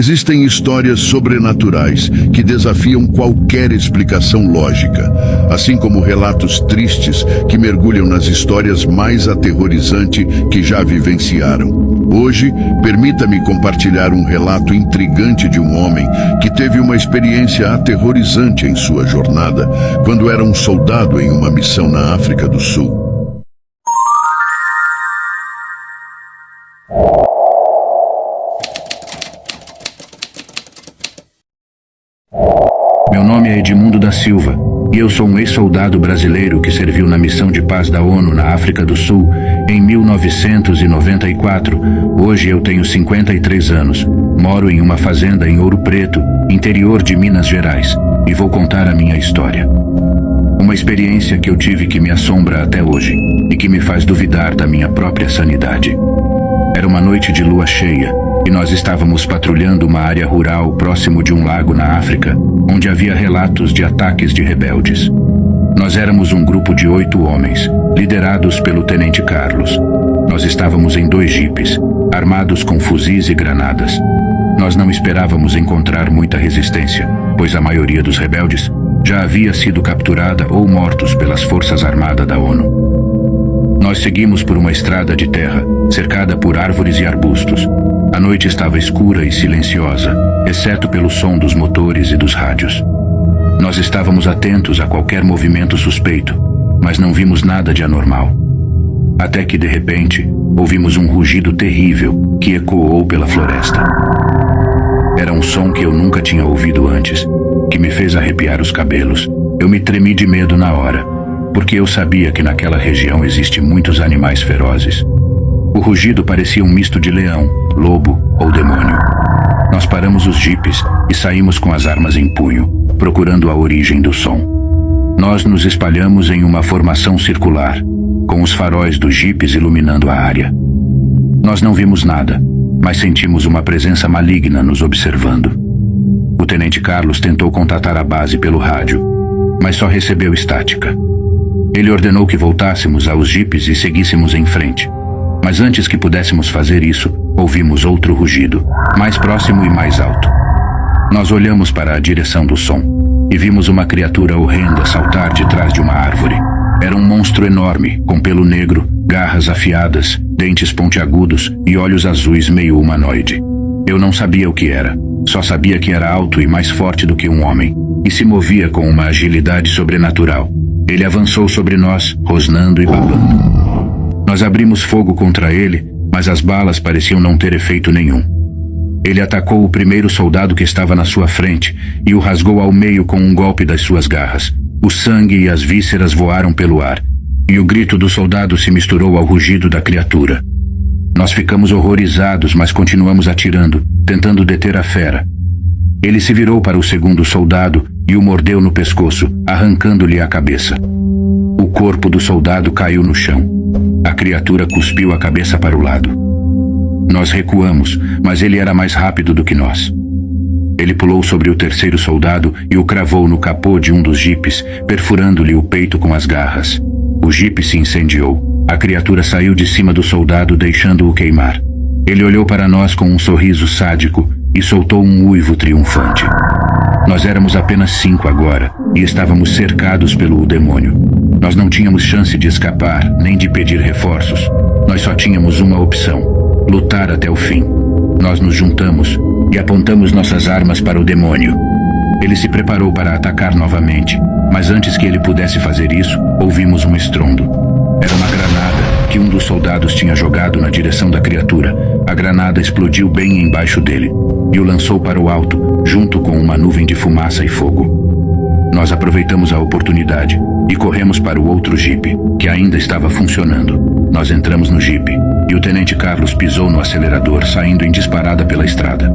Existem histórias sobrenaturais que desafiam qualquer explicação lógica, assim como relatos tristes que mergulham nas histórias mais aterrorizantes que já vivenciaram. Hoje, permita-me compartilhar um relato intrigante de um homem que teve uma experiência aterrorizante em sua jornada, quando era um soldado em uma missão na África do Sul. Meu nome é Edmundo da Silva e eu sou um ex-soldado brasileiro que serviu na missão de paz da ONU na África do Sul em 1994. Hoje eu tenho 53 anos, moro em uma fazenda em Ouro Preto, interior de Minas Gerais, e vou contar a minha história. Uma experiência que eu tive que me assombra até hoje e que me faz duvidar da minha própria sanidade. Era uma noite de lua cheia e nós estávamos patrulhando uma área rural próximo de um lago na África, onde havia relatos de ataques de rebeldes. Nós éramos um grupo de 8 homens, liderados pelo Tenente Carlos. Nós estávamos em 2 jipes, armados com fuzis e granadas. Nós não esperávamos encontrar muita resistência, pois a maioria dos rebeldes já havia sido capturada ou mortos pelas Forças Armadas da ONU. Nós seguimos por uma estrada de terra, cercada por árvores e arbustos. A noite estava escura e silenciosa, exceto pelo som dos motores e dos rádios. Nós estávamos atentos a qualquer movimento suspeito, mas não vimos nada de anormal. Até que, de repente, ouvimos um rugido terrível que ecoou pela floresta. Era um som que eu nunca tinha ouvido antes, que me fez arrepiar os cabelos. Eu me tremi de medo na hora, porque eu sabia que naquela região existem muitos animais ferozes. O rugido parecia um misto de leão, lobo ou demônio. Nós paramos os jipes e saímos com as armas em punho, procurando a origem do som. Nós nos espalhamos em uma formação circular, com os faróis dos jipes iluminando a área. Nós não vimos nada, mas sentimos uma presença maligna nos observando. O Tenente Carlos tentou contatar a base pelo rádio, mas só recebeu estática. Ele ordenou que voltássemos aos jipes e seguíssemos em frente. Mas antes que pudéssemos fazer isso, ouvimos outro rugido, mais próximo e mais alto. Nós olhamos para a direção do som e vimos uma criatura horrenda saltar de trás de uma árvore. Era um monstro enorme, com pelo negro, garras afiadas, dentes pontiagudos e olhos azuis meio humanoide. Eu não sabia o que era, só sabia que era alto e mais forte do que um homem, e se movia com uma agilidade sobrenatural. Ele avançou sobre nós, rosnando e babando. Nós abrimos fogo contra ele, mas as balas pareciam não ter efeito nenhum. Ele atacou o primeiro soldado que estava na sua frente e o rasgou ao meio com um golpe das suas garras. O sangue e as vísceras voaram pelo ar, e o grito do soldado se misturou ao rugido da criatura. Nós ficamos horrorizados, mas continuamos atirando, tentando deter a fera. Ele se virou para o segundo soldado e o mordeu no pescoço, arrancando-lhe a cabeça. O corpo do soldado caiu no chão. A criatura cuspiu a cabeça para o lado. Nós recuamos, mas ele era mais rápido do que nós. Ele pulou sobre o terceiro soldado e o cravou no capô de um dos jipes, perfurando-lhe o peito com as garras. O jipe se incendiou. A criatura saiu de cima do soldado, deixando-o queimar. Ele olhou para nós com um sorriso sádico e soltou um uivo triunfante. Nós éramos apenas 5 agora e estávamos cercados pelo demônio. Nós não tínhamos chance de escapar, nem de pedir reforços. Nós só tínhamos uma opção: lutar até o fim. Nós nos juntamos e apontamos nossas armas para o demônio. Ele se preparou para atacar novamente, mas antes que ele pudesse fazer isso, ouvimos um estrondo. Era uma granada que um dos soldados tinha jogado na direção da criatura. A granada explodiu bem embaixo dele e o lançou para o alto, junto com uma nuvem de fumaça e fogo. Nós aproveitamos a oportunidade e corremos para o outro jipe, que ainda estava funcionando. Nós entramos no jipe e o Tenente Carlos pisou no acelerador, saindo em disparada pela estrada.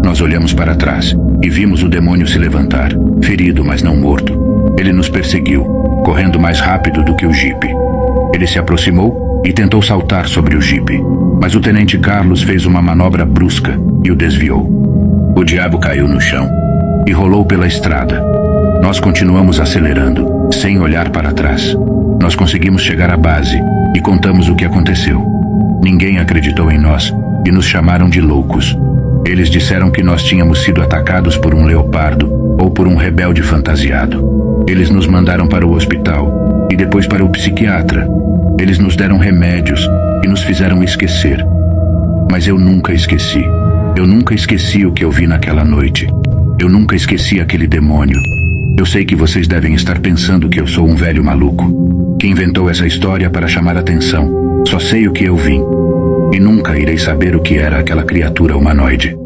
Nós olhamos para trás e vimos o demônio se levantar, ferido, mas não morto. Ele nos perseguiu, correndo mais rápido do que o jipe. Ele se aproximou e tentou saltar sobre o jipe, mas o Tenente Carlos fez uma manobra brusca e o desviou. O diabo caiu no chão e rolou pela estrada. Nós continuamos acelerando, sem olhar para trás. Nós conseguimos chegar à base e contamos o que aconteceu. Ninguém acreditou em nós e nos chamaram de loucos. Eles disseram que nós tínhamos sido atacados por um leopardo ou por um rebelde fantasiado. Eles nos mandaram para o hospital e depois para o psiquiatra. Eles nos deram remédios e nos fizeram esquecer. Mas eu nunca esqueci. Eu nunca esqueci o que eu vi naquela noite. Eu nunca esqueci aquele demônio. Eu sei que vocês devem estar pensando que eu sou um velho maluco, que inventou essa história para chamar atenção. Só sei o que eu vi. E nunca irei saber o que era aquela criatura humanoide.